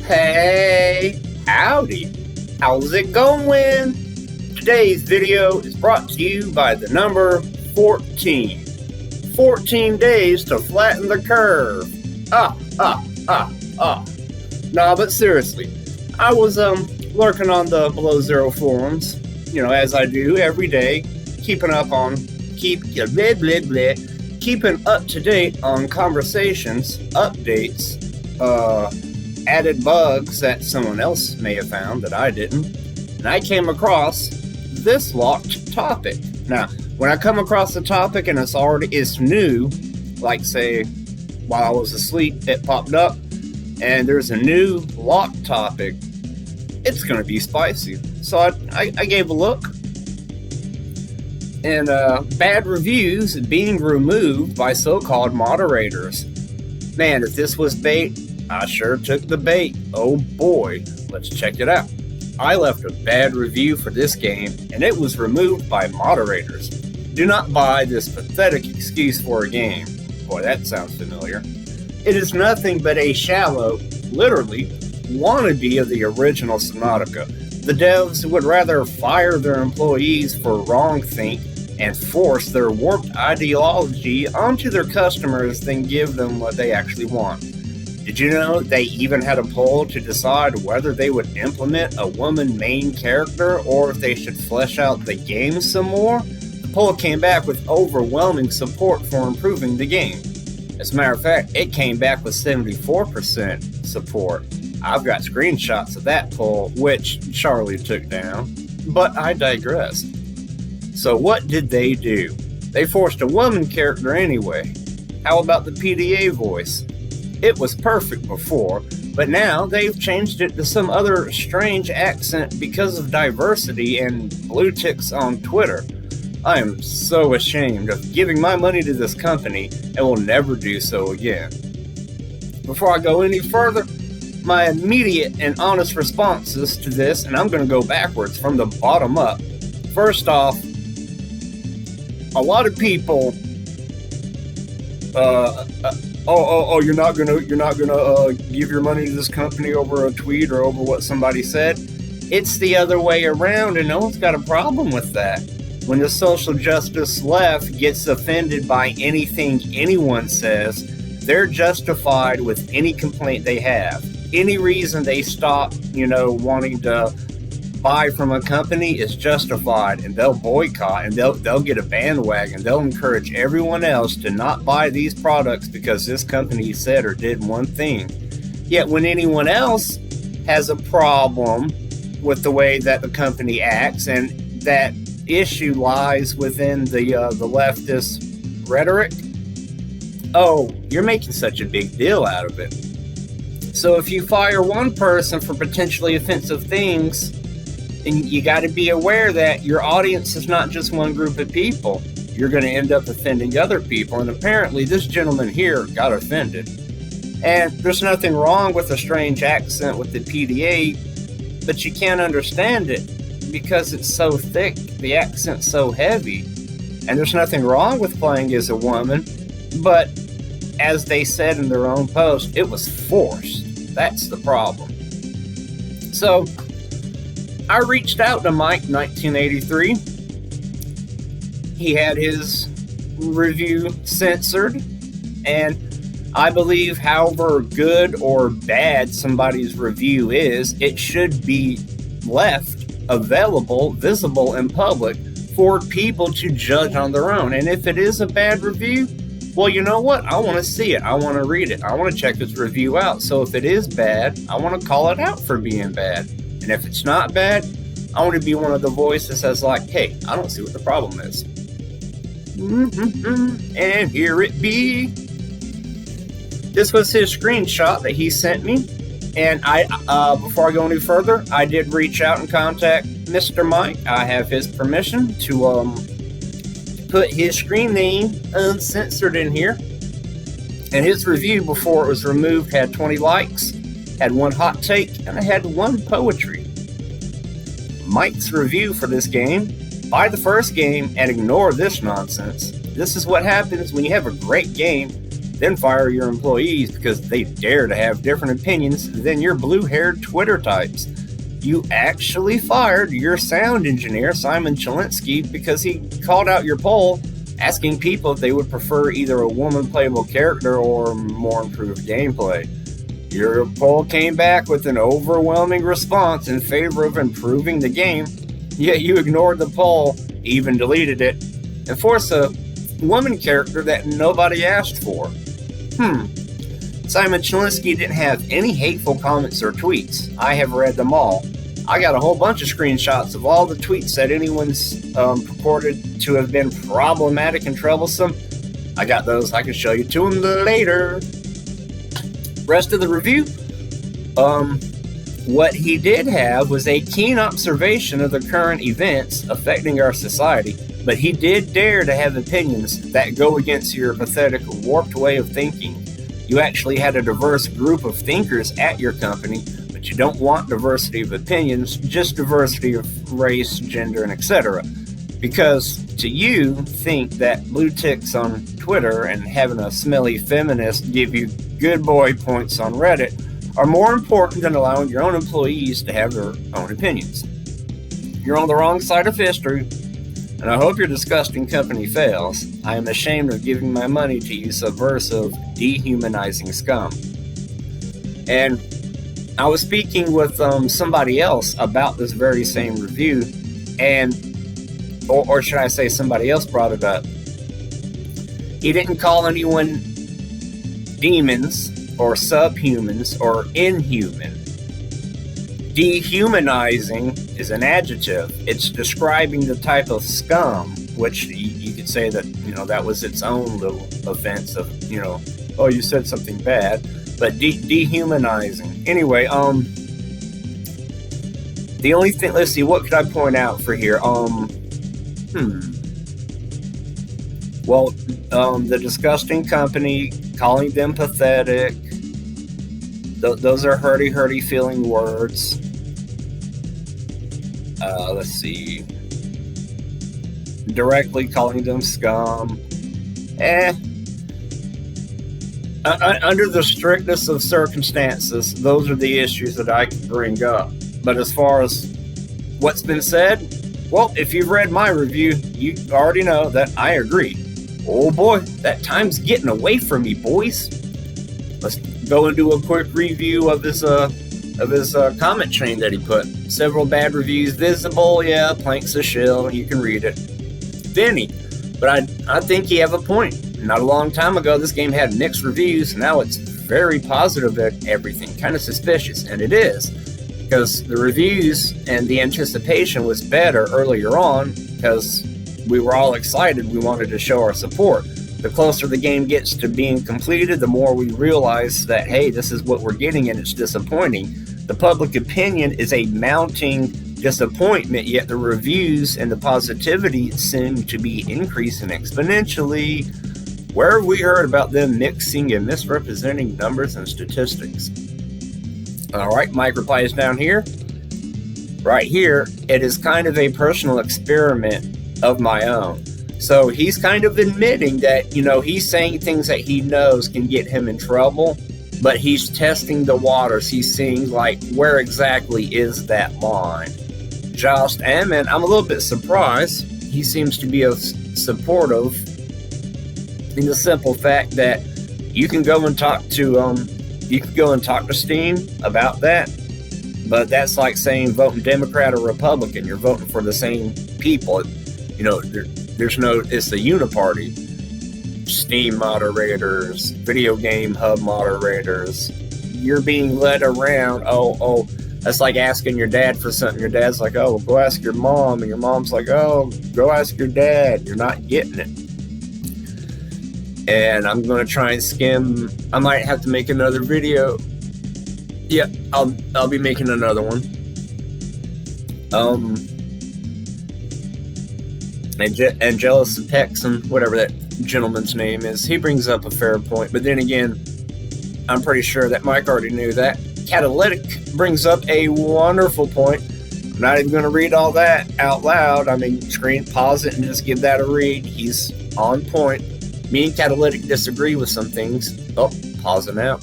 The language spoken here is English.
Hey, howdy, how's it going? Today's video is brought to you by the number 14. 14 days to flatten the curve. Nah, but seriously, I was lurking on the Below Zero forums, as I do every day, keeping up to date on conversations, updates, added bugs that someone else may have found that I didn't, and I came across this locked topic. Now, when I come across a topic and it's new, like say while I was asleep it popped up and there's a new locked topic, it's gonna be spicy. So I gave a look, and bad reviews being removed by so-called moderators. Man, if this was bait, I sure took the bait. Oh boy, let's check it out. I left a bad review for this game, and it was removed by moderators. Do not buy this pathetic excuse for a game. Boy, that sounds familiar. It is nothing but a shallow, literally, wannabe of the original Subnautica. The devs would rather fire their employees for wrongthink and force their warped ideology onto their customers than give them what they actually want. Did you know they even had a poll to decide whether they would implement a woman main character or if they should flesh out the game some more? The poll came back with overwhelming support for improving the game. As a matter of fact, it came back with 74% support. I've got screenshots of that poll, which Charlie took down, but I digress. So what did they do? They forced a woman character anyway. How about the PDA voice? It was perfect before, but now they've changed it to some other strange accent because of diversity and blue ticks on Twitter. I am so ashamed of giving my money to this company and will never do so again. Before I go any further, my immediate and honest responses to this, and I'm going to go backwards from the bottom up. First off, a lot of people, you're not gonna give your money to this company over a tweet or over what somebody said. It's the other way around, and no one's got a problem with that. When the social justice left gets offended by anything anyone says, they're justified with any complaint they have. Any reason they stop, wanting to buy from a company is justified, and they'll boycott, and they'll get a bandwagon. They'll encourage everyone else to not buy these products because this company said or did one thing. Yet when anyone else has a problem with the way that the company acts, and that issue lies within the leftist rhetoric, you're making such a big deal out of it. So if you fire one person for potentially offensive things, and you got to be aware that your audience is not just one group of people. You're going to end up offending other people, and apparently this gentleman here got offended. And there's nothing wrong with a strange accent with the PDA, but you can't understand it because it's so thick, the accent's so heavy. And there's nothing wrong with playing as a woman, but as they said in their own post, it was forced. That's the problem. So I reached out to Mike1983. He had his review censored, and I believe however good or bad somebody's review is, it should be left available, visible in public for people to judge on their own. And if it is a bad review, well, you know what? I want to see it. I want to read it. I want to check this review out. So if it is bad, I want to call it out for being bad. And if it's not bad, I want to be one of the voices that's like, hey, I don't see what the problem is. And here it be. This was his screenshot that he sent me. And before I go any further, I did reach out and contact Mr. Mike. I have his permission to put his screen name uncensored in here. And his review before it was removed had 20 likes, had one hot take, and I had one poetry. Mike's review for this game: buy the first game and ignore this nonsense. This is what happens when you have a great game then fire your employees because they dare to have different opinions than your blue-haired Twitter types. You actually fired your sound engineer, Simon Chilinsky, because he called out your poll asking people if they would prefer either a woman playable character or more improved gameplay. Your poll came back with an overwhelming response in favor of improving the game, yet you ignored the poll, even deleted it, and forced a woman character that nobody asked for. Simon Chilinsky didn't have any hateful comments or tweets. I have read them all. I got a whole bunch of screenshots of all the tweets that anyone's purported to have been problematic and troublesome. I got those. I can show you to them later. Rest of the review, what he did have was a keen observation of the current events affecting our society, but he did dare to have opinions that go against your pathetic, warped way of thinking. You actually had a diverse group of thinkers at your company, but you don't want diversity of opinions, just diversity of race, gender, and etc. Because to you, think that blue ticks on Twitter and having a smelly feminist give you good boy points on Reddit are more important than allowing your own employees to have their own opinions. You're on the wrong side of history, and I hope your disgusting company fails. I am ashamed of giving my money to you subversive, dehumanizing scum. And I was speaking with somebody else about this very same review, and or should I say somebody else brought it up. He didn't call anyone demons or subhumans or inhuman. Dehumanizing is an adjective. It's describing the type of scum, which you could say that, that was its own little offense of, oh, you said something bad. But dehumanizing. Anyway, the only thing, let's see, what could I point out for here? Well, the disgusting company, calling them pathetic. Those are hurty feeling words. Let's see. Directly calling them scum. Under the strictest of circumstances, those are the issues that I can bring up. But as far as what's been said, well, if you've read my review, you already know that I agree. Oh boy, that time's getting away from me, boys. Let's go and do a quick review of his comment chain that he put. Several bad reviews visible, yeah, planks of shell, you can read it. Vinny, but I think you have a point. Not a long time ago, this game had mixed reviews. Now it's very positive at everything. Kind of suspicious, and it is. Because the reviews and the anticipation was better earlier on because we were all excited. We wanted to show our support. The closer the game gets to being completed, the more we realize that, hey, this is what we're getting and it's disappointing. The public opinion is a mounting disappointment, yet the reviews and the positivity seem to be increasing exponentially. Where have we heard about them mixing and misrepresenting numbers and statistics? All right, Mike replies down here. Right here, it is kind of a personal experiment of my own. So he's kind of admitting that, he's saying things that he knows can get him in trouble, but he's testing the waters. He's seeing, where exactly is that line? Jost Ammon, I'm a little bit surprised. He seems to be supportive in the simple fact that you can go and talk to Steam about that, but that's like saying voting Democrat or Republican. You're voting for the same people. It's the uniparty. Steam moderators, video game hub moderators. You're being led around. Oh, that's like asking your dad for something. Your dad's like, oh, well, go ask your mom, and your mom's like, oh, go ask your dad. You're not getting it. And I'm going to try and skim. I might have to make another video. Yeah, I'll be making another one. Angelus Texan, whatever that gentleman's name is, he brings up a fair point. But then again, I'm pretty sure that Mike already knew that. Catalytic brings up a wonderful point. I'm not even going to read all that out loud. Pause it and just give that a read. He's on point. Me and Catalytic disagree with some things. Oh, pausing out.